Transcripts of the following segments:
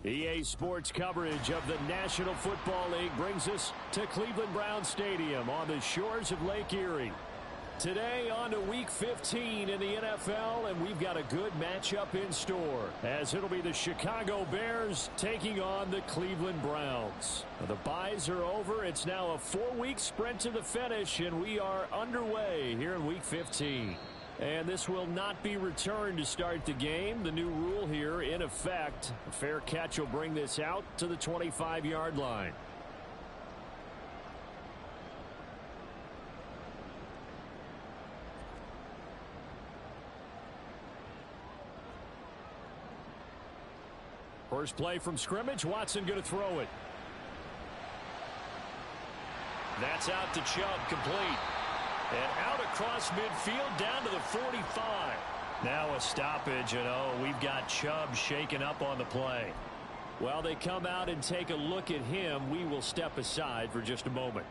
EA Sports coverage of the National Football League brings us to Cleveland Browns Stadium on the shores of Lake Erie. Today on to Week 15 in the NFL, and we've got a good matchup in store, as it'll be the Chicago Bears taking on the Cleveland Browns. The byes are over. It's now a 4-week sprint to the finish, and we are underway here in Week 15. And this will not be returned to start the game. The new rule here in effect. A fair catch will bring this out to the 25-yard line. First play from scrimmage. Watson going to throw it. That's out to Chubb, complete. And out across midfield down to the 45. Now a stoppage, and we've got Chubb shaken up on the play. While they come out and take a look at him, we will step aside for just a moment.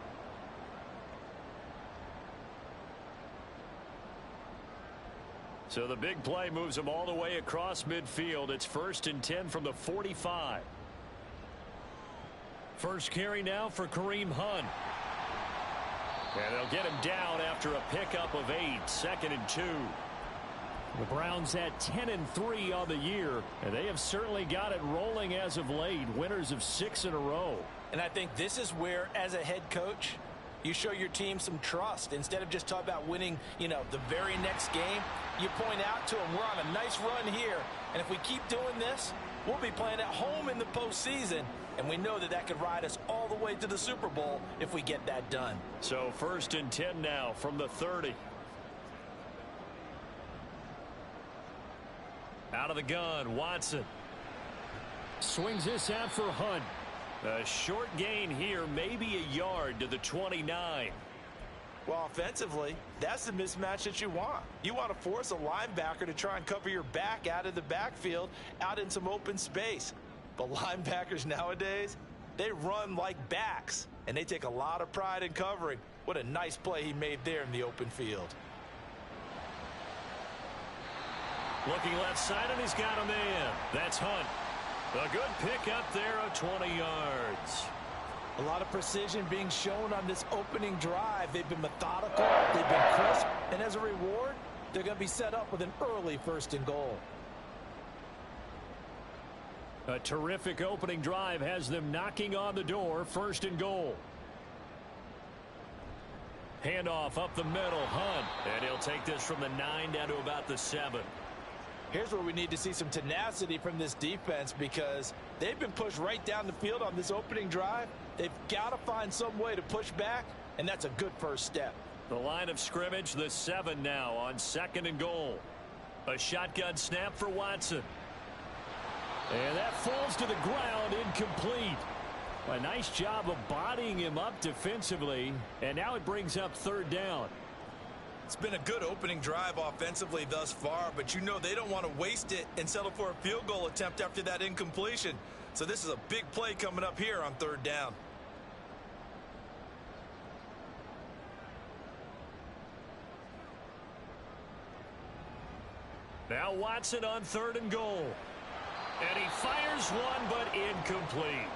So the big play moves him all the way across midfield. It's 1st and 10 from the 45. First carry now for Kareem Hunt. And they'll get him down after a pickup of 8, 2nd and 2. The Browns at 10-3 on the year, and they have certainly got it rolling as of late. Winners of 6 in a row. And I think this is where, as a head coach, you show your team some trust. Instead of just talking about winning, the very next game, you point out to them, we're on a nice run here, and if we keep doing this, we'll be playing at home in the postseason, and we know that that could ride us all the way to the Super Bowl if we get that done. So 1st and 10 now from the 30. Out of the gun, Watson. Swings this out for Hunt. A short gain here, maybe a yard to the 29. Well, offensively, that's the mismatch that you want. You want to force a linebacker to try and cover your back out of the backfield, out in some open space. But linebackers nowadays, they run like backs, and they take a lot of pride in covering. What a nice play he made there in the open field. Looking left side, and he's got a man. That's Hunt. A good pick up there of 20 yards. A lot of precision being shown on this opening drive. They've been methodical, they've been crisp, and as a reward, they're going to be set up with an early 1st and goal. A terrific opening drive has them knocking on the door. 1st and goal. Handoff up the middle, Hunt. And he'll take this from the 9 down to about the 7. Here's where we need to see some tenacity from this defense, because they've been pushed right down the field on this opening drive. They've got to find some way to push back, and that's a good first step. The line of scrimmage, the 7 now on 2nd and goal. A shotgun snap for Watson. And that falls to the ground, incomplete. A nice job of bodying him up defensively, and now it brings up 3rd down. It's been a good opening drive offensively thus far, but they don't want to waste it and settle for a field goal attempt after that incompletion. So this is a big play coming up here on 3rd down. Now Watson on 3rd and goal. And he fires one, but incomplete.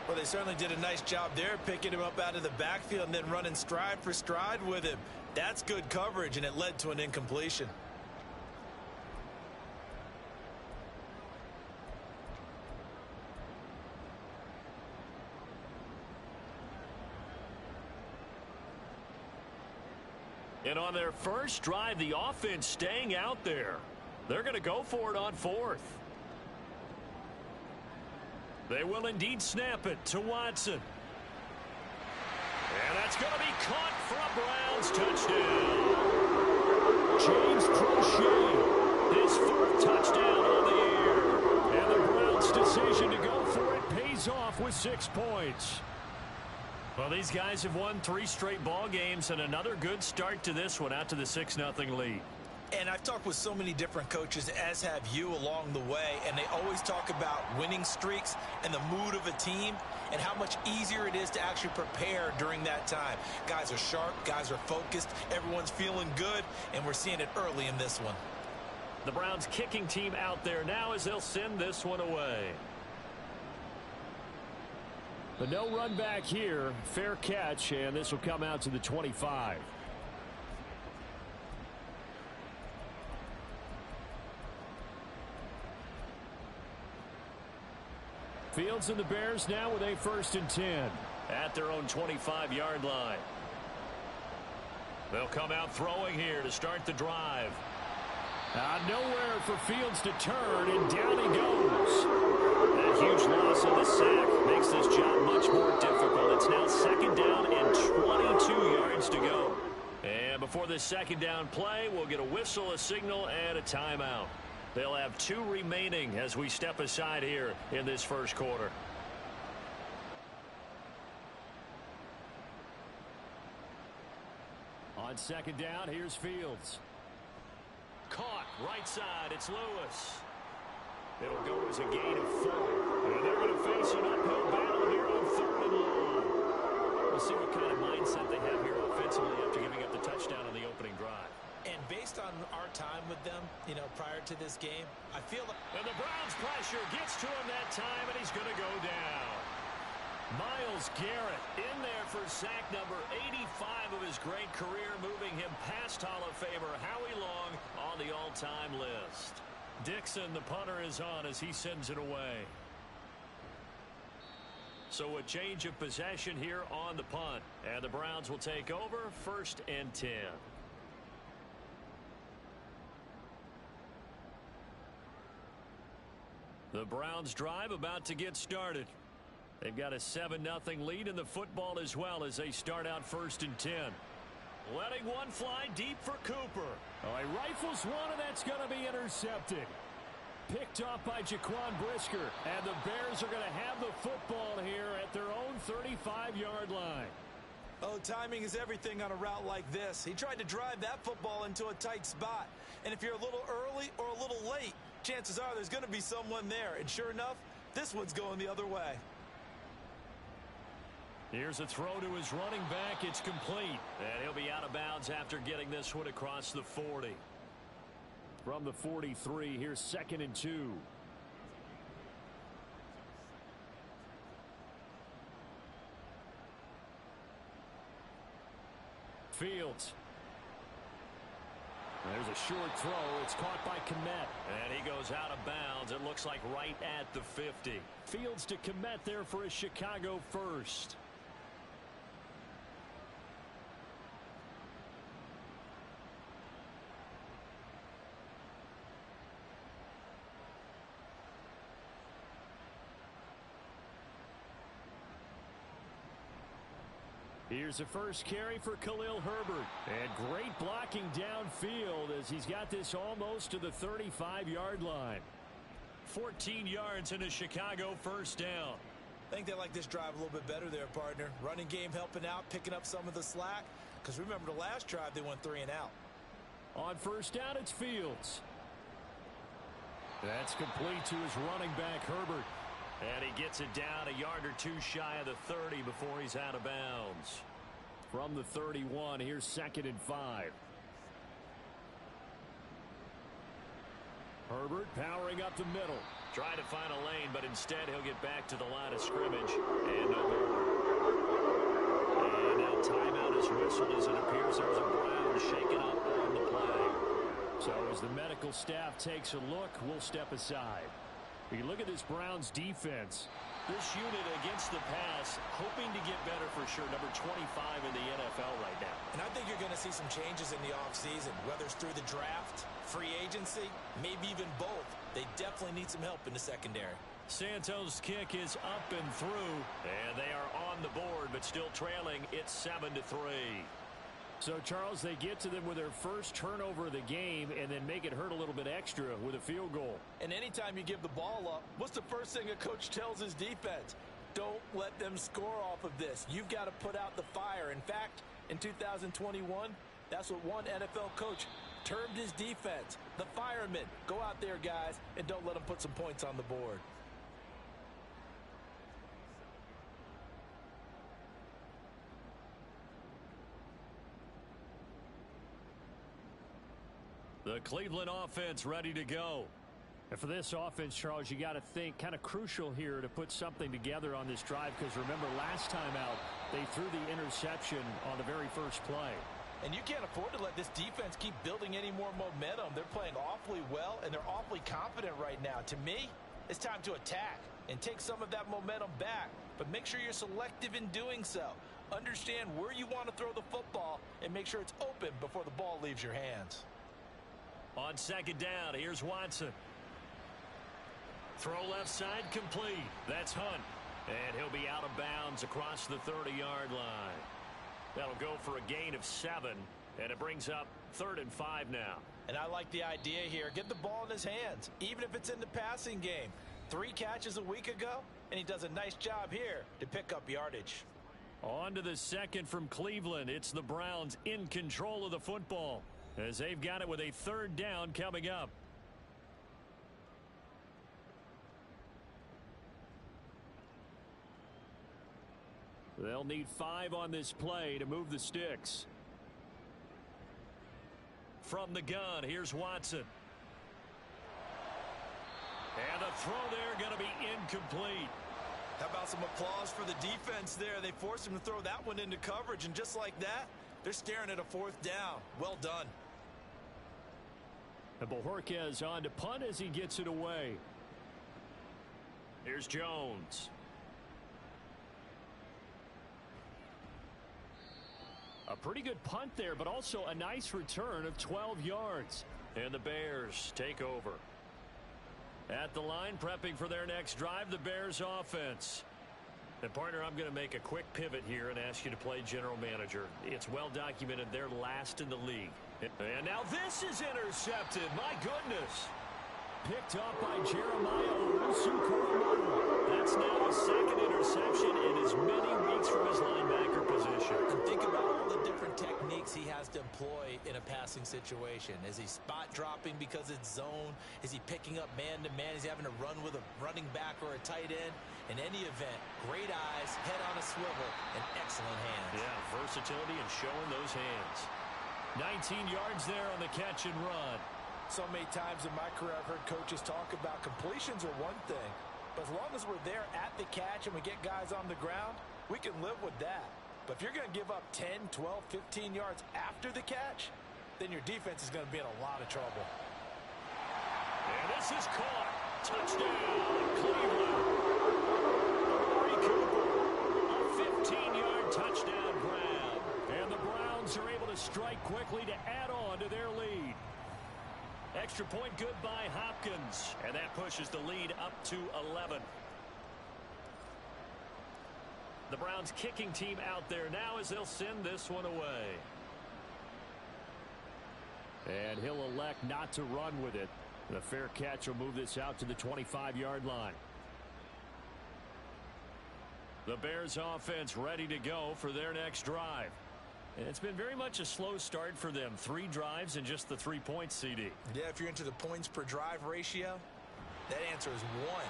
Well, they certainly did a nice job there, picking him up out of the backfield and then running stride for stride with him. That's good coverage, and it led to an incompletion. And on their first drive, the offense staying out there. They're going to go for it on 4th. They will indeed snap it to Watson. And that's going to be caught for a Browns touchdown. James Prochet, his 4th touchdown on the year. And the Browns' decision to go for it pays off with 6 points. Well, these guys have won 3 straight ball games, and another good start to this one, out to the 6-0 lead. And I've talked with so many different coaches, as have you, along the way, and they always talk about winning streaks and the mood of a team and how much easier it is to actually prepare during that time. Guys are sharp, guys are focused, everyone's feeling good, and we're seeing it early in this one. The Browns kicking team out there now as they'll send this one away. But no run back here. Fair catch, and this will come out to the 25. Fields and the Bears now with a 1st and 10 at their own 25-yard line. They'll come out throwing here to start the drive. Nowhere for Fields to turn, and down he goes. That huge loss on the sack makes this job much more difficult. It's now 2nd down and 22 yards to go. And before this 2nd down play, we'll get a whistle, a signal, and a timeout. They'll have 2 remaining as we step aside here in this 1st quarter. On 2nd down, here's Fields. Caught, right side, it's Lewis. It'll go as a gain of 4. And they're going to face an uphill battle here on 3rd and long. We'll see what kind of mindset they have here offensively after giving up the touchdown on the opening drive. And based on our time with them, prior to this game, I feel like... And the Browns pressure gets to him that time, and he's going to go down. Myles Garrett in there for sack number 85 of his great career, moving him past Hall of Famer Howie Long on the all-time list. Dixon, the punter, is on as he sends it away. So a change of possession here on the punt, and the Browns will take over 1st and 10. The Browns drive about to get started. They've got a 7-0 lead in the football as well as they start out 1st and 10. Letting one fly deep for Cooper. Oh, he rifles one, and that's going to be intercepted. Picked off by Jaquan Brisker, and the Bears are going to have the football here at their own 35-yard line. Oh, timing is everything on a route like this. He tried to drive that football into a tight spot. And if you're a little early or a little late, chances are there's going to be someone there. And sure enough, this one's going the other way. Here's a throw to his running back. It's complete. And he'll be out of bounds after getting this one across the 40. From the 43, here's 2nd and 2. Fields. There's a short throw. It's caught by Kmet. And he goes out of bounds. It looks like right at the 50. Fields to Kmet there for a Chicago first. Here's a first carry for Khalil Herbert. And great blocking downfield as he's got this almost to the 35-yard line. 14 yards and a Chicago first down. I think they like this drive a little bit better there, partner. Running game helping out, picking up some of the slack. Because remember the last drive, they went 3 and out. On first down, it's Fields. That's complete to his running back, Herbert. And he gets it down a yard or 2 shy of the 30 before he's out of bounds. From the 31, here's 2nd and 5. Herbert powering up the middle. Trying to find a lane, but instead he'll get back to the line of scrimmage. And no more. And now timeout is whistled as it appears there's a Brown shaken up on the play. So as the medical staff takes a look, we'll step aside. We can look at this Browns defense. This unit against the pass, hoping to get better for sure. Number 25 in the NFL right now. And I think you're going to see some changes in the offseason, whether it's through the draft, free agency, maybe even both. They definitely need some help in the secondary. Santos' kick is up and through, and they are on the board, but still trailing. It's 7-3. So, Charles, they get to them with their first turnover of the game and then make it hurt a little bit extra with a field goal. And anytime you give the ball up, what's the first thing a coach tells his defense? Don't let them score off of this. You've got to put out the fire. In fact, in 2021, that's what one NFL coach termed his defense. The firemen. Go out there, guys, and don't let them put some points on the board. The Cleveland offense ready to go. And for this offense, Charles, you got to think kind of crucial here to put something together on this drive, because remember last time out they threw the interception on the very first play. And you can't afford to let this defense keep building any more momentum. They're playing awfully well, and they're awfully confident right now. To me, it's time to attack and take some of that momentum back. But make sure you're selective in doing so. Understand where you want to throw the football and make sure it's open before the ball leaves your hands. On second down, here's Watson. Throw left side complete. That's Hunt. And he'll be out of bounds across the 30-yard line. That'll go for a gain of 7, and it brings up 3rd and 5 now. And I like the idea here. Get the ball in his hands, even if it's in the passing game. 3 catches a week ago, and he does a nice job here to pick up yardage. On to the second from Cleveland. It's the Browns in control of the football as they've got it with a 3rd down coming up. They'll need 5 on this play to move the sticks. From the gun, here's Watson. And the throw there going to be incomplete. How about some applause for the defense there? They forced him to throw that one into coverage, and just like that, they're staring at a 4th down. Well done. And Bojorquez on to punt as he gets it away. Here's Jones. A pretty good punt there, but also a nice return of 12 yards. And the Bears take over. At the line, prepping for their next drive, the Bears offense. And partner, I'm going to make a quick pivot here and ask you to play general manager. It's well documented they're last in the league. And now this is intercepted. My goodness. Picked up by Jeremiah Owusu-Koramoah. That's now his 2nd interception in as many weeks from his linebacker position. And think about all the different techniques he has to employ in a passing situation. Is he spot dropping because it's zone? Is he picking up man-to-man? Is he having to run with a running back or a tight end? In any event, great eyes, head on a swivel, and excellent hands. Yeah, versatility and showing those hands. 19 yards there on the catch and run. So many times in my career I've heard coaches talk about completions are one thing, but as long as we're there at the catch and we get guys on the ground, we can live with that. But if you're going to give up 10, 12, 15 yards after the catch, then your defense is going to be in a lot of trouble. And this is caught. Touchdown, Cleveland. Amari Cooper, a 15-yard touchdown grab. And the Browns are able to strike quickly to add on to their lead. Extra point good by Hopkins, and that pushes the lead up to 11. The Browns kicking team out there now as they'll send this one away. And he'll elect not to run with it. The fair catch will move this out to the 25-yard line. The Bears offense ready to go for their next drive. And it's been very much a slow start for them. 3 drives and just the 3 points, CD. Yeah, if you're into the points per drive ratio, that answer is 1.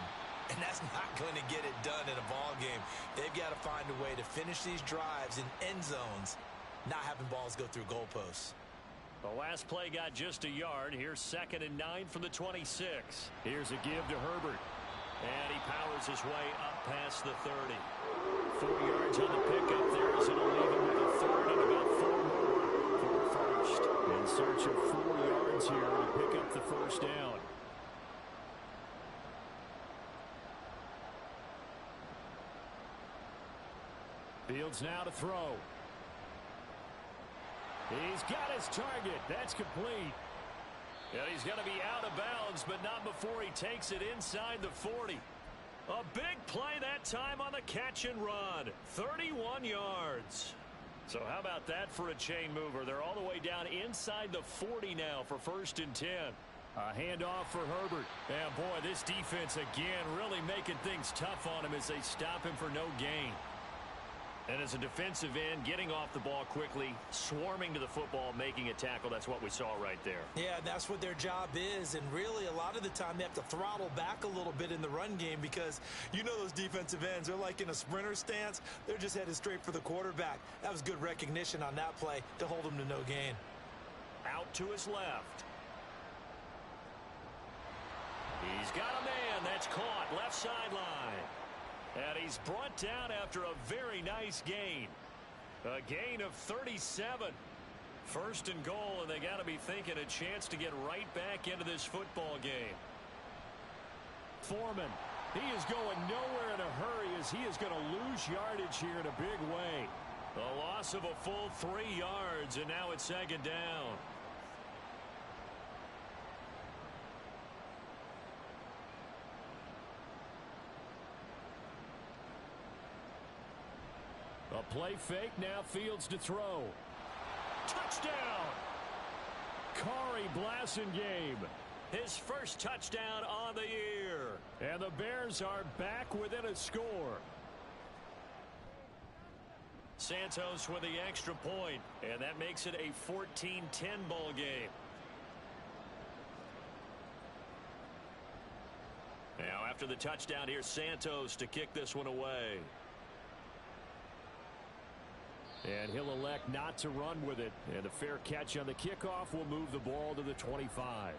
And that's not going to get it done in a ball game. They've got to find a way to finish these drives in end zones, not having balls go through goalposts. The last play got just a yard. Here's 2nd and 9 from the 26. Here's a give to Herbert. And he powers his way up past the 30. 4 yards on the pickup there as it'll leave him with a 3rd and about 4 more for first. In search of 4 yards here to pick up the first down. Fields now to throw. He's got his target. That's complete. And he's going to be out of bounds, but not before he takes it inside the 40. A big play that time on the catch and run. 31 yards. So how about that for a chain mover? They're all the way down inside the 40 now for 1st and 10. A handoff for Herbert. And boy, this defense again really making things tough on him as they stop him for no gain. And as a defensive end, getting off the ball quickly, swarming to the football, making a tackle. That's what we saw right there. Yeah, that's what their job is. And really, a lot of the time, they have to throttle back a little bit in the run game because you know those defensive ends, they're like in a sprinter stance. They're just headed straight for the quarterback. That was good recognition on that play to hold him to no gain. Out to his left. He's got a man. That's caught. Left sideline. And he's brought down after a very nice gain. A gain of 37. First and goal, and they got to be thinking a chance to get right back into this football game. Foreman. He is going nowhere in a hurry as he is going to lose yardage here in a big way. A loss of a full 3 yards, and now it's second down. A play fake, now Fields to throw. Touchdown! Corey Blasingame. His first touchdown on the year. And the Bears are back within a score. Santos with the extra point, and that makes it a 14-10 ball game. Now after the touchdown, here's Santos to kick this one away. And he'll elect not to run with it. And a fair catch on the kickoff will move the ball to the 25.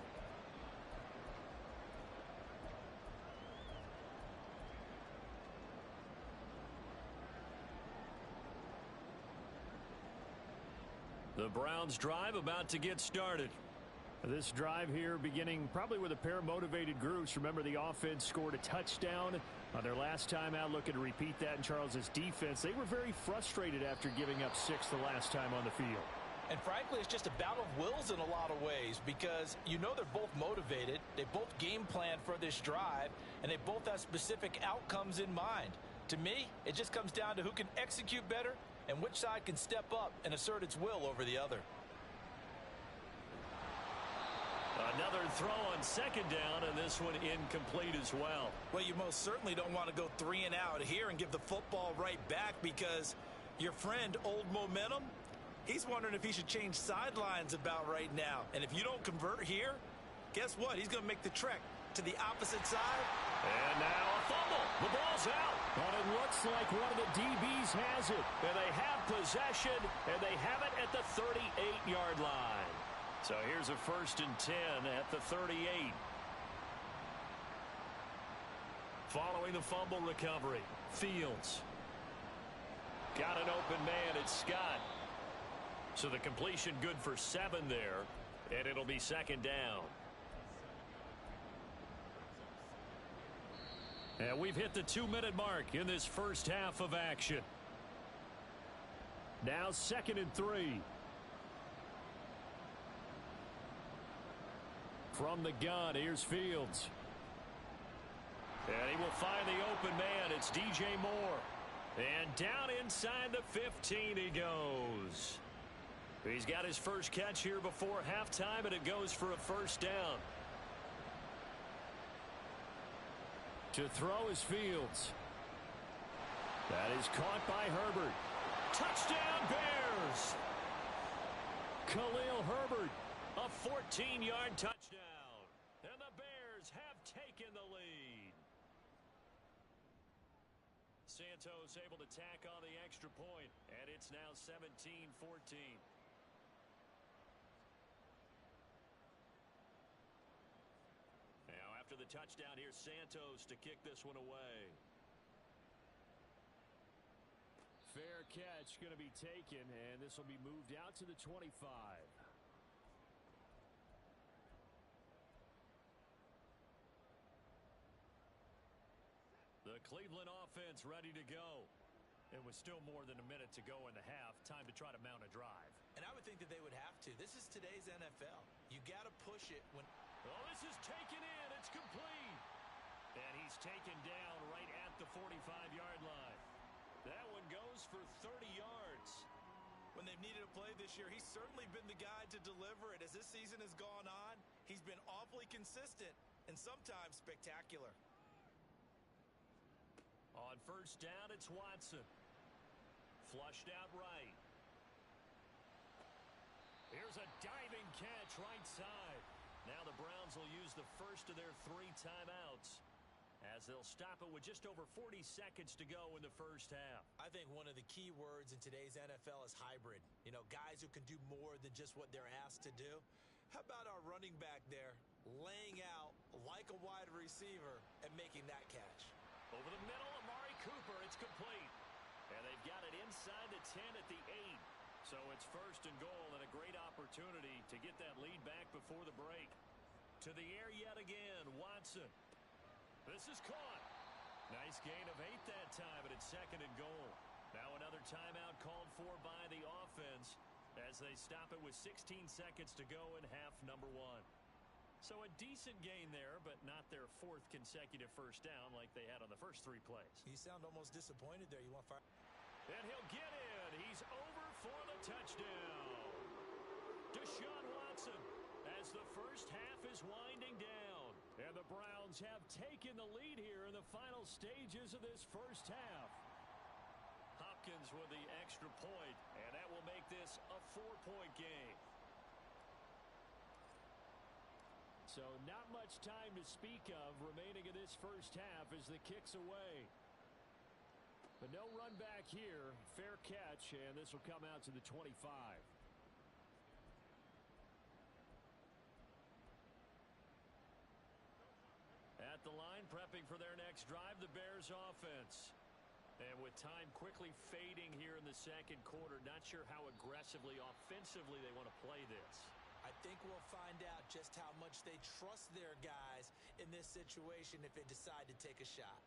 The Browns drive about to get started. This drive here beginning probably with a pair of motivated groups. Remember, the offense scored a touchdown on their last time out, looking to repeat that in Charles's defense. They were very frustrated after giving up 6 the last time on the field. And frankly, it's just a battle of wills in a lot of ways because you know they're both motivated. They both game plan for this drive, and they both have specific outcomes in mind. To me, it just comes down to who can execute better and which side can step up and assert its will over the other. Another throw on second down, and this one incomplete as well. Well, you most certainly don't want to go 3 and out here and give the football right back because your friend, Old Momentum, he's wondering if he should change sidelines about right now. And if you don't convert here, guess what? He's going to make the trek to the opposite side. And now a fumble. The ball's out. But it looks like one of the DBs has it. And they have possession, and they have it at the 38-yard line. So here's a 1st and 10 at the 38. Following the fumble recovery, Fields. Got an open man, it's Scott. So the completion good for 7 there, and it'll be second down. And we've hit the 2-minute mark in this first half of action. Now 2nd and 3. From the gun, here's Fields. And he will find the open man. It's DJ Moore. And down inside the 15 he goes. He's got his first catch here before halftime, and it goes for a first down. To throw is Fields. That is caught by Herbert. Touchdown, Bears! Khalil Herbert, a 14-yard touchdown. And the Bears have taken the lead. Santos able to tack on the extra point, and it's now 17-14. Now after the touchdown, here's Santos to kick this one away. Fair catch going to be taken, and this will be moved out to the 25. The Cleveland offense ready to go. It was still more than a minute to go in the half. Time to try to mount a drive. And I would think that they would have to. This is today's NFL. You got to push it when... Oh, this is taken in. It's complete. And he's taken down right at the 45-yard line. That one goes for 30 yards. When they've needed a play this year, he's certainly been the guy to deliver it. As this season has gone on, he's been awfully consistent and sometimes spectacular. On first down, it's Watson. Flushed out right. Here's a diving catch right side. Now the Browns will use the first of their 3 timeouts as they'll stop it with just over 40 seconds to go in the first half. I think one of the key words in today's NFL is hybrid. You know, guys who can do more than just what they're asked to do. How about our running back there laying out like a wide receiver and making that catch? Over the middle, Amari Cooper, it's complete. And they've got it inside the 10 at the 8. So it's first and goal and a great opportunity to get that lead back before the break. To the air yet again, Watson. This is caught. Nice gain of 8 that time, and it's second and goal. Now another timeout called for by the offense as they stop it with 16 seconds to go in half number 1. So a decent gain there, but not their 4th consecutive first down like they had on the first 3 plays. You sound almost disappointed there. You want fire? And he'll get in. He's over for the touchdown. Deshaun Watson as the first half is winding down. And the Browns have taken the lead here in the final stages of this first half. Hopkins with the extra point, and that will make this a 4-point game. So not much time to speak of remaining in this first half as the kick's away. But no run back here. Fair catch, and this will come out to the 25. At the line, prepping for their next drive, the Bears offense. And with time quickly fading here in the second quarter, not sure how aggressively, offensively they want to play this. I think we'll find out just how much they trust their guys in this situation if they decide to take a shot.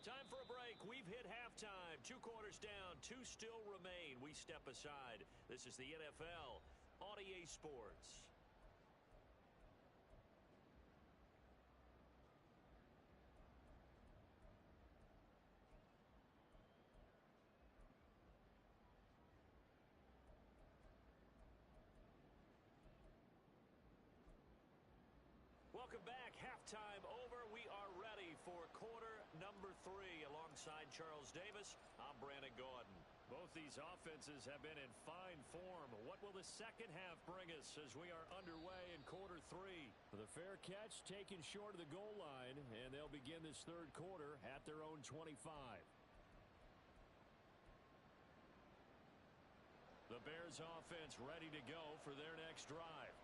Time for a break. We've hit halftime. 2 quarters down. 2 still remain. We step aside. This is the NFL on EA Sports. Welcome back. Halftime over. We are ready for quarter number 3. Alongside Charles Davis, I'm Brandon Gaudin. Both these offenses have been in fine form. What will the second half bring us as we are underway in quarter 3? The fair catch taken short of the goal line, and they'll begin this third quarter at their own 25. The Bears offense ready to go for their next drive.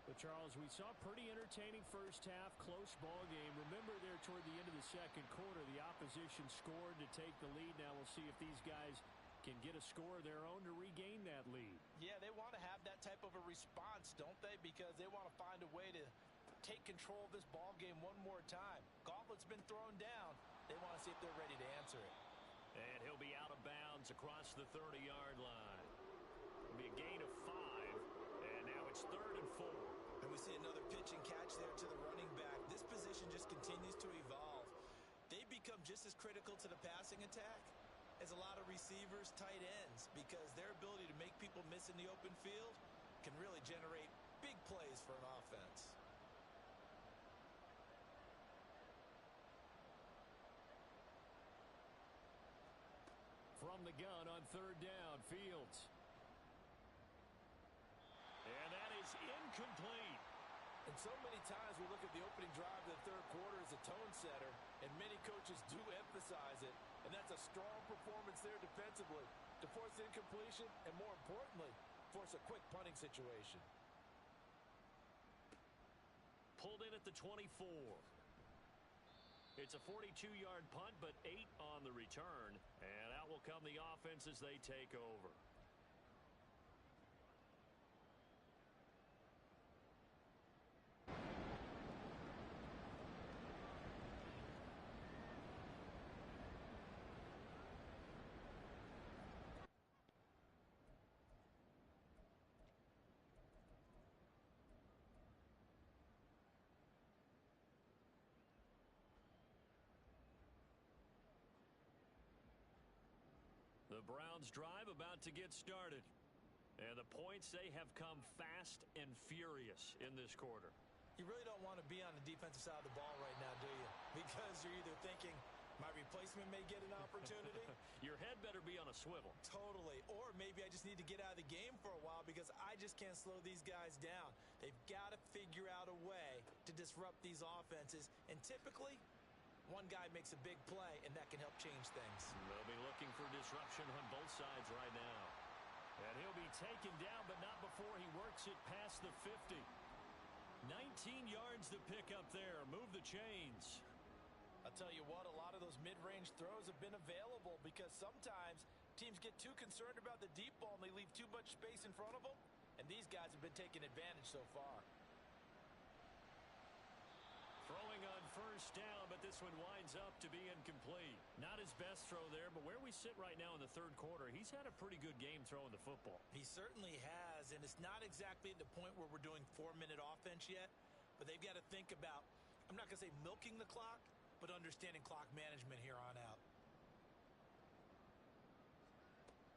But, Charles, we saw a pretty entertaining first half, close ball game. Remember there toward the end of the second quarter, the opposition scored to take the lead. Now we'll see if these guys can get a score of their own to regain that lead. Yeah, they want to have that type of a response, don't they? Because they want to find a way to take control of this ball game one more time. Gauntlet's been thrown down. They want to see if they're ready to answer it. And he'll be out of bounds across the 30-yard line. It'll be a gain of 5. And now it's 3rd and 4. And we see another pitch and catch there to the running back. This position just continues to evolve. They become just as critical to the passing attack as a lot of receivers, tight ends, because their ability to make people miss in the open field can really generate big plays for an offense. From the gun on 3rd down, Fields. And that is incomplete. And so many times we look at the opening drive of the third quarter as a tone setter, and many coaches do emphasize it. And that's a strong performance there defensively to force incompletion and, more importantly, force a quick punting situation. Pulled in at the 24. It's a 42-yard punt, but 8 on the return. And out will come the offense as they take over. The Browns drive about to get started. And the points, they have come fast and furious in this quarter. You really don't want to be on the defensive side of the ball right now, do you? Because you're either thinking, my replacement may get an opportunity. Your head better be on a swivel. Totally. Or maybe I just need to get out of the game for a while because I just can't slow these guys down. They've got to figure out a way to disrupt these offenses. And typically, one guy makes a big play, and that can help change things. They'll be looking for disruption on both sides right now. And he'll be taken down, but not before he works it past the 50. 19 yards to pick up there. Move the chains. I'll tell you what, a lot of those mid-range throws have been available because sometimes teams get too concerned about the deep ball and they leave too much space in front of them. And these guys have been taking advantage so far. Throwing on first down, but this one winds up to be incomplete. Not his best throw there, but where we sit right now in the third quarter, he's had a pretty good game throwing the football. He certainly has, and it's not exactly at the point where we're doing 4-minute offense yet, but they've got to think about, I'm not going to say milking the clock, but understanding clock management here on out.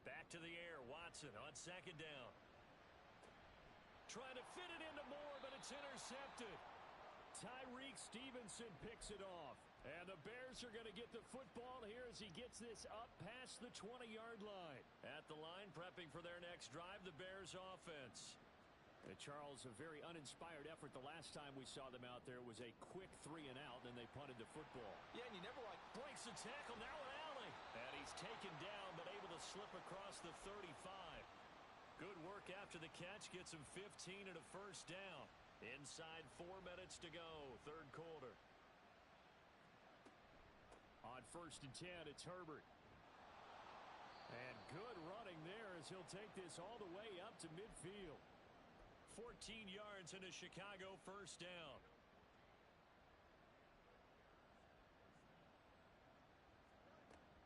Back to the air, Watson on second down. Trying to fit it into Moore, but it's intercepted. Tyreek Stevenson picks it off. And the Bears are going to get the football here as he gets this up past the 20-yard line. At the line, prepping for their next drive, the Bears offense. And Charles, a very uninspired effort the last time we saw them out there was a quick 3-and-out, and they punted the football. Yeah, and you never breaks the tackle, now an alley. And he's taken down, but able to slip across the 35. Good work after the catch, gets him 15 and a first down. Inside 4 minutes to go, third quarter. On 1st and 10, it's Herbert. And good running there as he'll take this all the way up to midfield. 14 yards into Chicago, first down.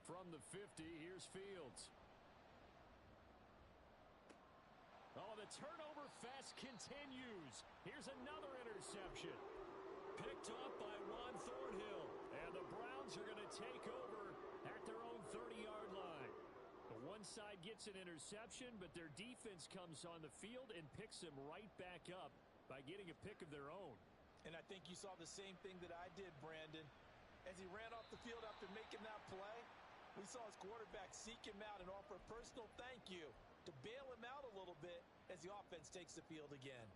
From the 50, here's Fields. Oh, the turnover fest continues. Here's another interception. Picked up by Juan Thornhill. And the Browns are going to take over at their own 30-yard line. The one side gets an interception, but their defense comes on the field and picks them right back up by getting a pick of their own. And I think you saw the same thing that I did, Brandon. As he ran off the field after making that play, we saw his quarterback seek him out and offer a personal thank you to bail him out a little bit as the offense takes the field again.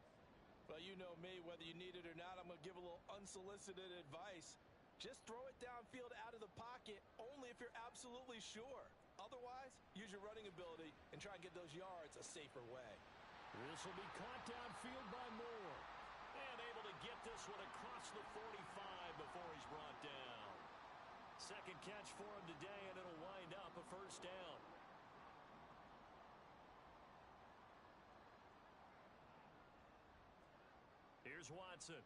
Well, you know me, whether you need it or not, I'm going to give a little unsolicited advice. Just throw it downfield out of the pocket only if you're absolutely sure. Otherwise, use your running ability and try and get those yards a safer way. This will be caught downfield by Moore. And able to get this one across the 45 before he's brought down. Second catch for him today, and it'll wind up a first down. Here's Watson.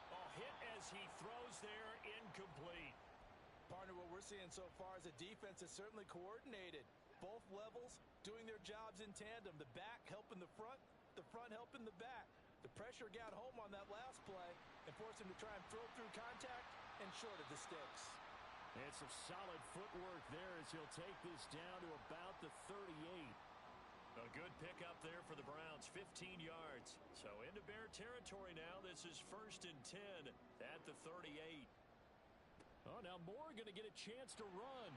Oh, hit as he throws there, incomplete. Partner, what we're seeing so far is a defense that's certainly coordinated. Both levels doing their jobs in tandem. The back helping the front helping the back. The pressure got home on that last play and forced him to try and throw through contact and short of the sticks. And some solid footwork there as he'll take this down to about the 38. A good pickup there for the Browns, 15 yards. So into Bear territory now. This is 1st and 10 at the 38. Oh, now Moore going to get a chance to run.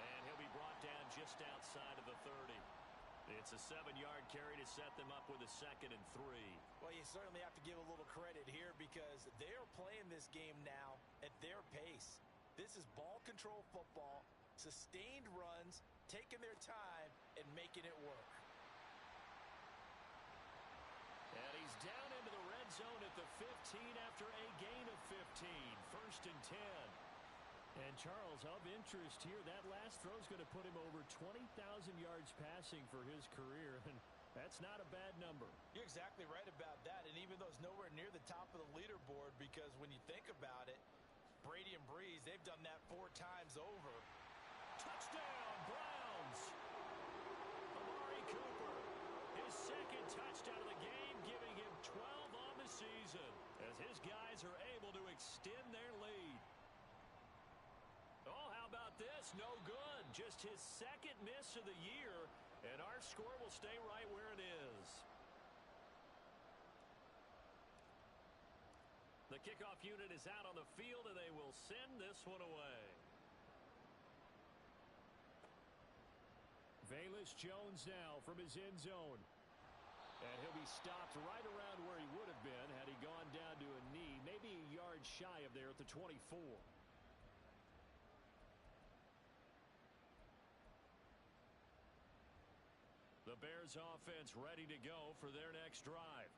And he'll be brought down just outside of the 30. It's a 7-yard carry to set them up with a 2nd and 3. Well, you certainly have to give a little credit here because they're playing this game now at their pace. This is ball control football, sustained runs, taking their time and making it work. And he's down into the red zone at the 15 after a gain of 15. 1st and 10. And Charles, of interest here, that last throw is going to put him over 20,000 yards passing for his career, and that's not a bad number. You're exactly right about that, and even though it's nowhere near the top of the leaderboard, because when you think about it, Brady and Breeze, they've done that 4 times over. Touchdown, Browns! Amari Cooper, his 2nd touchdown of the game, giving him 12 on the season, as his guys are able to extend their lead. Oh, how about this? No good. Just his 2nd miss of the year, and our score will stay right where it is. The kickoff unit is out on the field, and they will send this one away. Velus Jones now from his end zone. And he'll be stopped right around where he would have been had he gone down to a knee, maybe a yard shy of there at the 24. The Bears offense ready to go for their next drive.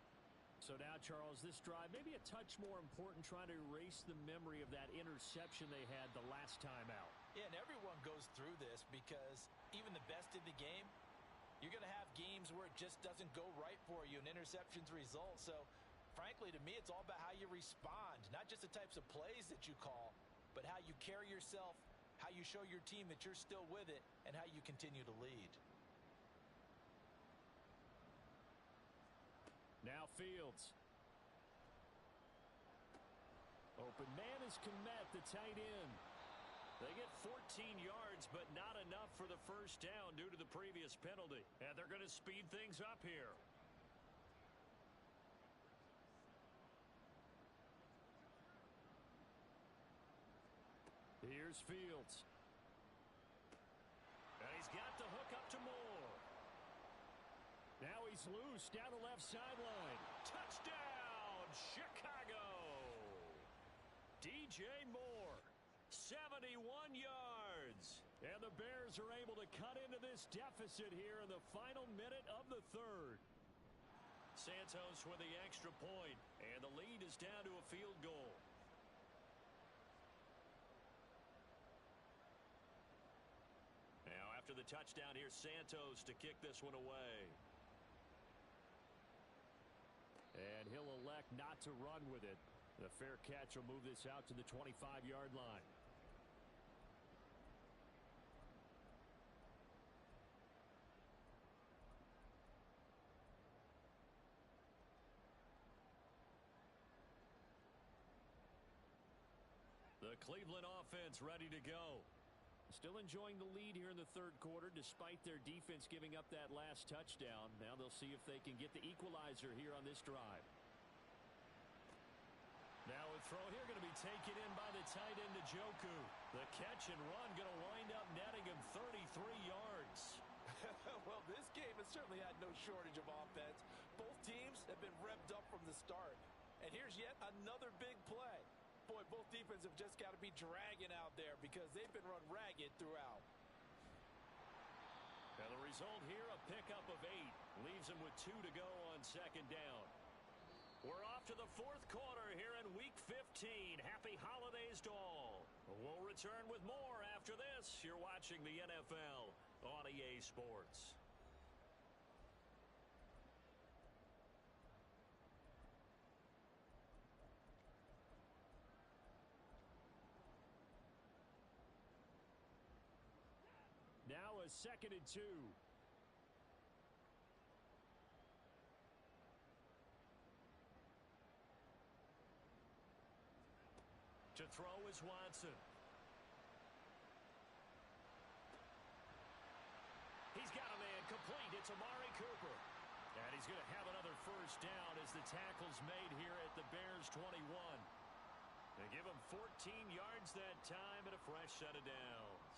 So now, Charles, this drive maybe a touch more important, trying to erase the memory of that interception they had the last time out. Yeah, and everyone goes through this because even the best in the game, you're going to have games where it just doesn't go right for you and interceptions result. So, frankly, to me, it's all about how you respond, not just the types of plays that you call, but how you carry yourself, how you show your team that you're still with it, and how you continue to lead. Now Fields. Open man is Kmet, the tight end. They get 14 yards, but not enough for the first down due to the previous penalty. And they're going to speed things up here. Here's Fields. And he's got the hook up to Moore. Now he's loose down the left sideline. Touchdown, Chicago. DJ Moore, 71 yards. And the Bears are able to cut into this deficit here in the final minute of the third. Santos with the extra point, and the lead is down to a field goal. Now after the touchdown, here's Santos to kick this one away. And he'll elect not to run with it. The fair catch will move this out to the 25-yard line. The Cleveland offense ready to go. Still enjoying the lead here in the third quarter despite their defense giving up that last touchdown. Now they'll see if they can get the equalizer here on this drive. Now a throw here going to be taken in by the tight end Njoku. The catch and run going to wind up netting him 33 yards. Well, this game has certainly had no shortage of offense. Both teams have been revved up from the start. And here's yet another big play. Boy, both defenses have just got to be dragging out there because they've been run ragged throughout. And the result here, a pickup of 8. Leaves them with 2 to go on second down. We're off to the fourth quarter here in Week 15. Happy holidays to all. We'll return with more after this. You're watching the NFL on EA Sports. Now a 2nd and 2. To throw is Watson. He's got a man complete. It's Amari Cooper. And he's going to have another first down as the tackle's made here at the Bears 21. They give him 14 yards that time and a fresh set of downs.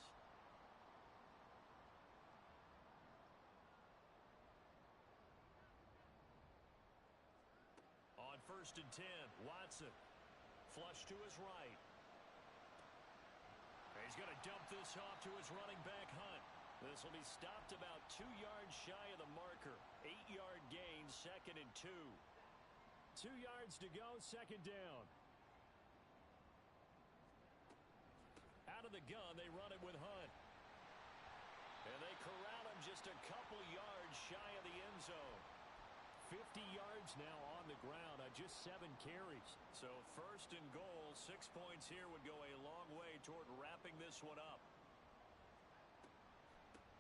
On 1st and 10, Watson. Flush to his right. He's going to dump this off to his running back, Hunt. This will be stopped about 2 yards shy of the marker. 8-yard gain, 2nd and 2. 2 yards to go, 2nd down. Out of the gun, they run it with Hunt. And they corral him just a couple yards shy of the end zone. 50 yards now on the ground on just 7 carries. So 1st and goal, 6 points here would go a long way toward wrapping this one up.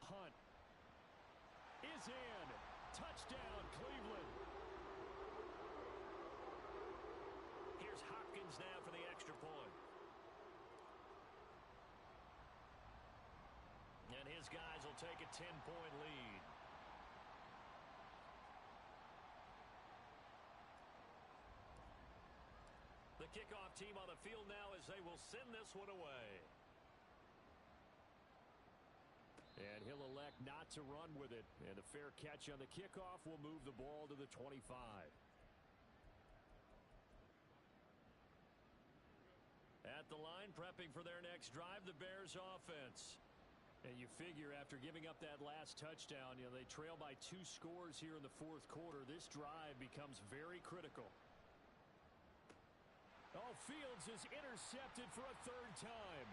Hunt is in. Touchdown, Cleveland. Here's Hopkins now for the extra point. And his guys will take a 10-point lead. The kickoff team on the field now as they will send this one away. And he'll elect not to run with it. And a fair catch on the kickoff will move the ball to the 25. At the line, prepping for their next drive, the Bears offense. And you figure after giving up that last touchdown, they trail by 2 scores here in the fourth quarter. This drive becomes very critical. Oh, Fields is intercepted for a 3rd time.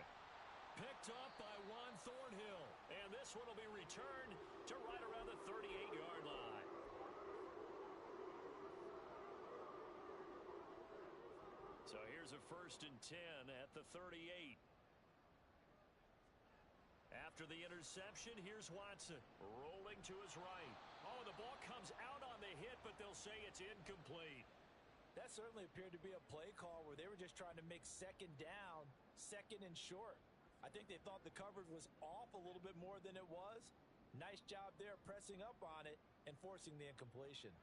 Picked up by Juan Thornhill. And this one will be returned to right around the 38-yard line. So here's a 1st and 10 at the 38. After the interception, here's Watson rolling to his right. Oh, the ball comes out on the hit, but they'll say it's incomplete. That certainly appeared to be a play call where they were just trying to make 2nd down, 2nd and short. I think they thought the coverage was off a little bit more than it was. Nice job there pressing up on it and forcing the incompletion.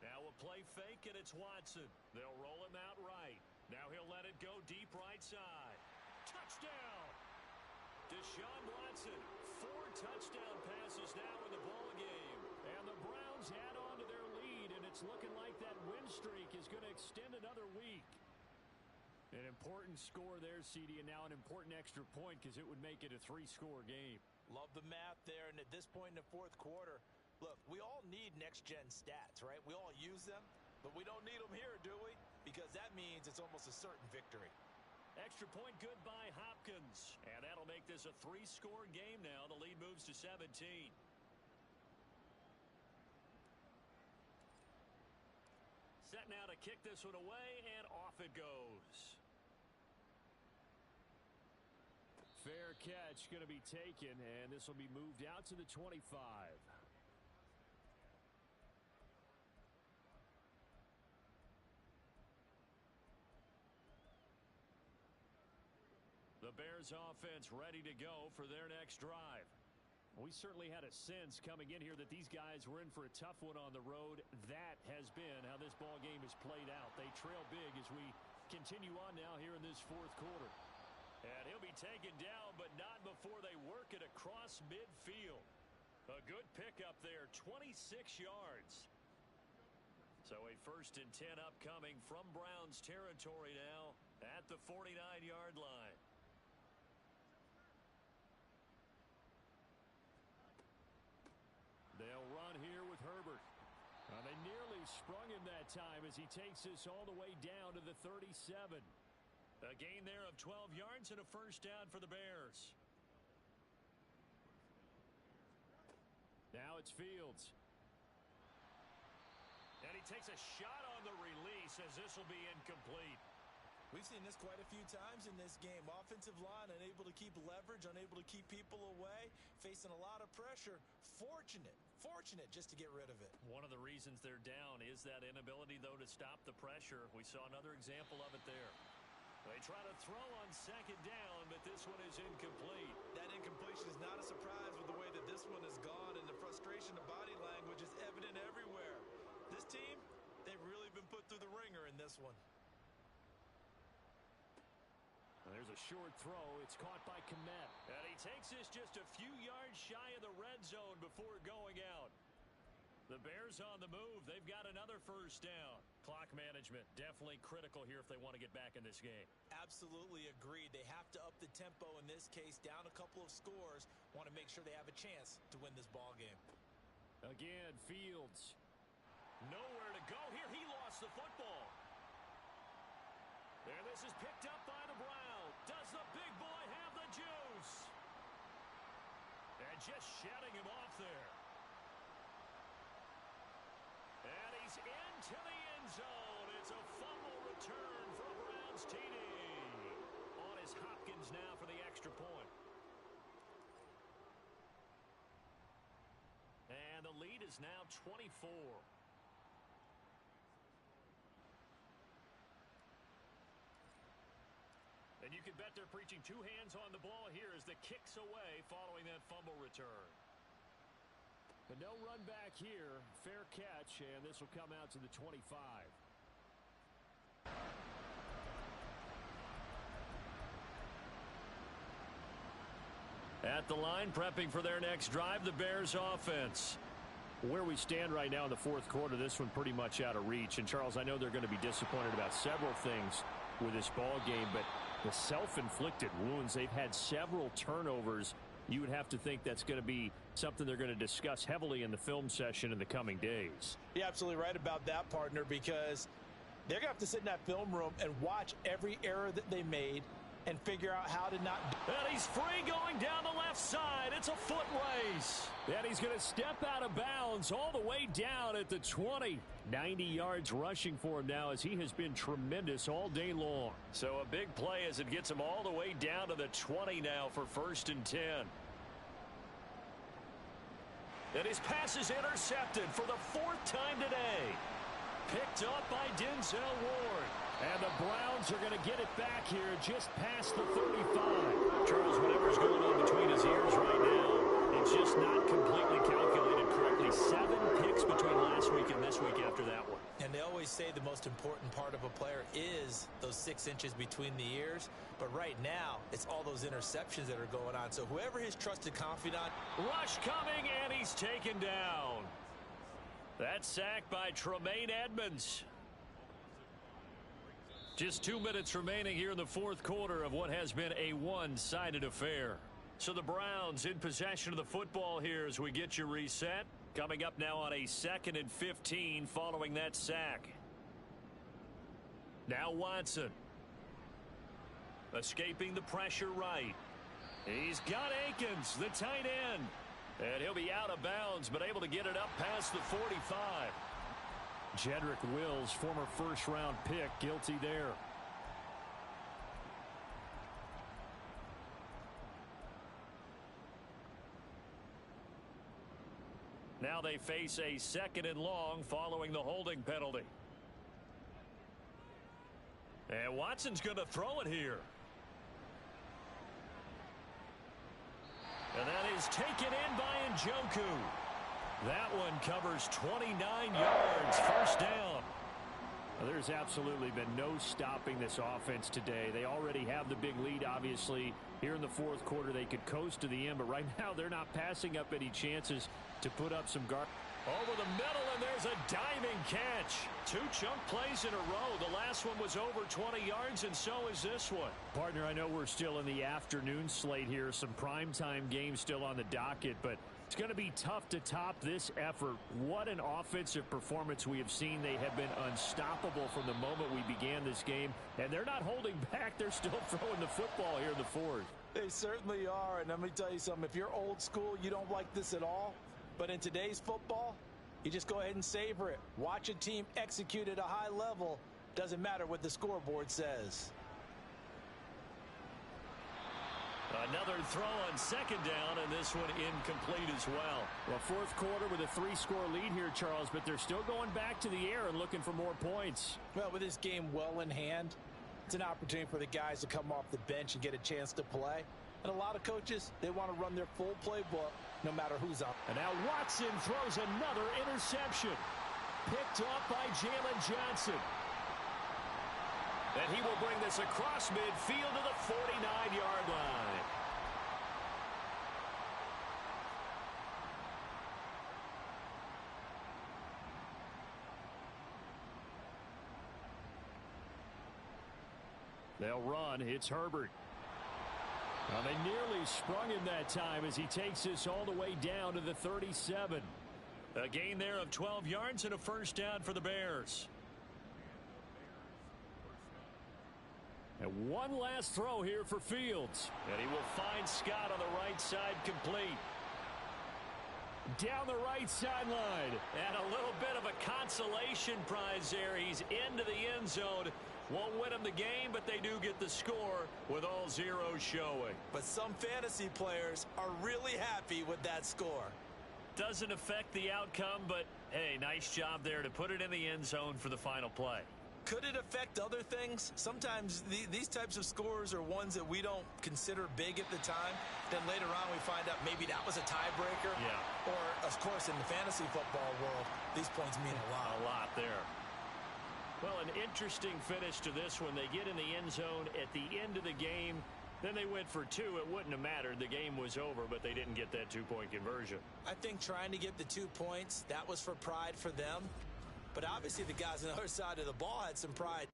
Now a play fake, and it's Watson. They'll roll him out right. Now he'll let it go deep right side. Touchdown! Deshaun Watson, 4 touchdown passes now in the ball game. And the Browns add on to their lead, and it's looking like that win streak is going to extend another week. An important score there, CD, and now an important extra point because it would make it a 3-score game. Love the math there, and at this point in the fourth quarter, look, we all need next-gen stats, right? We all use them, but we don't need them here, do we? Because that means it's almost a certain victory. Extra point good by Hopkins. And that'll make this a 3-score game now. The lead moves to 17. Set now to kick this one away, and off it goes. Fair catch going to be taken, and this will be moved out to the 25. The Bears offense ready to go for their next drive. We certainly had a sense coming in here that these guys were in for a tough one on the road. That has been how this ball game has played out. They trail big as we continue on now here in this fourth quarter. And he'll be taken down, but not before they work it across midfield. A good pickup there, 26 yards. So a 1st and 10 upcoming from Browns territory now at the 49-yard line. They'll run here with Herbert. They nearly sprung him that time as he takes this all the way down to the 37. A gain there of 12 yards and a 1st down for the Bears. Now it's Fields. And he takes a shot on the release as this will be incomplete. We've seen this quite a few times in this game. Offensive line unable to keep leverage, unable to keep people away, facing a lot of pressure. Fortunate just to get rid of it. One of the reasons they're down is that inability, though, to stop the pressure. We saw another example of it there. They try to throw on 2nd down, but this one is incomplete. That incompletion is not a surprise with the way that this one has gone, and the frustration of body language is evident everywhere. This team, they've really been put through the ringer in this one. There's a short throw. It's caught by Kmet. And he takes this just a few yards shy of the red zone before going out. The Bears on the move. They've got another 1st down. Clock management definitely critical here if they want to get back in this game. Absolutely agreed. They have to up the tempo in this case, down a couple of scores. Want to make sure they have a chance to win this ball game. Again, Fields. Nowhere to go here. He lost the football. And this is picked up by the Browns. Does the big boy have the juice? And just shutting him off there. And he's into the end zone. It's a fumble return for a Browns TD. On is Hopkins now for the extra point. And the lead is now 24. And you can bet they're preaching 2 hands on the ball here as the kick's away following that fumble return. But no run back here. Fair catch, and this will come out to the 25. At the line, prepping for their next drive, the Bears offense. Where we stand right now in the fourth quarter, this one pretty much out of reach. And, Charles, I know they're going to be disappointed about several things with this ball game, but the self-inflicted wounds, they've had several turnovers you would have to think that's going to be something they're going to discuss heavily in the film session in the coming days. You're absolutely right about that, partner, because they're going to have to sit in that film room and watch every error that they made and figure out how to not. And he's free going down the left side. It's a foot race. And he's going to step out of bounds all the way down at the 20. 90 yards rushing for him now as he has been tremendous all day long. So a big play as it gets him all the way down to the 20 now for 1st and 10. And his pass is intercepted for the 4th time today. Picked up by Denzel Ward. And the Browns are going to get it back here just past the 35. Charles, whatever's going on between his ears right now, it's just not completely calculated correctly. 7 picks between last week and this week after that one. And they always say the most important part of a player is those 6 inches between the ears. But right now, it's all those interceptions that are going on. So whoever his trusted confidant. Rush coming, and he's taken down. That sack by Tremaine Edmonds. Just 2 minutes remaining here in the 4th quarter of what has been a one-sided affair. So the Browns in possession of the football here as we get you reset. Coming up now on a 2nd and 15 following that sack. Now Watson. Escaping the pressure right. He's got Akins, the tight end. And he'll be out of bounds, but able to get it up past the 45. Jedrick Wills, former first-round pick, guilty there. Now they face a 2nd and long following the holding penalty. And Watson's going to throw it here. And that is taken in by Njoku. That one covers 29 yards. 1st down. Well, there's absolutely been no stopping this offense today. They already have the big lead, obviously. Here in the 4th quarter, they could coast to the end, but right now they're not passing up any chances to put up some guard. Over the middle, and there's a diving catch. 2 chunk plays in a row. The last one was over 20 yards, and so is this one. Partner, I know we're still in the afternoon slate here. Some primetime games still on the docket, but it's going to be tough to top this effort. What an offensive performance we have seen. They have been unstoppable from the moment we began this game, and they're not holding back. They're still throwing the football here in the 4th. They certainly are, and let me tell you something. If you're old school, you don't like this at all. But in today's football, you just go ahead and savor it. Watch a team execute at a high level. Doesn't matter what the scoreboard says. Another throw on 2nd down, and this one incomplete as well. Well, 4th quarter with a 3-score lead here, Charles, but they're still going back to the air and looking for more points. Well, with this game well in hand, it's an opportunity for the guys to come off the bench and get a chance to play. And a lot of coaches, they want to run their full playbook no matter who's out. And now Watson throws another interception. Picked up by Jalen Johnson. And he will bring this across midfield to the 49-yard line. They'll run. It's Herbert. Well, they nearly sprung him that time as he takes this all the way down to the 37. A gain there of 12 yards and a 1st down for the Bears. And one last throw here for Fields. And he will find Scott on the right side complete. Down the right sideline. And a little bit of a consolation prize there. He's into the end zone. Won't win them the game, but they do get the score with all zeros showing. But some fantasy players are really happy with that score. Doesn't affect the outcome, but hey, nice job there to put it in the end zone for the final play. Could it affect other things? Sometimes these types of scores are ones that we don't consider big at the time. Then later on we find out maybe that was a tiebreaker. Yeah. Or, of course, in the fantasy football world, these points mean a lot. A lot there. Well, an interesting finish to this one. They get in the end zone at the end of the game. Then they went for 2. It wouldn't have mattered. The game was over, but they didn't get that 2-point conversion. I think trying to get the 2 points, that was for pride for them. But obviously the guys on the other side of the ball had some pride.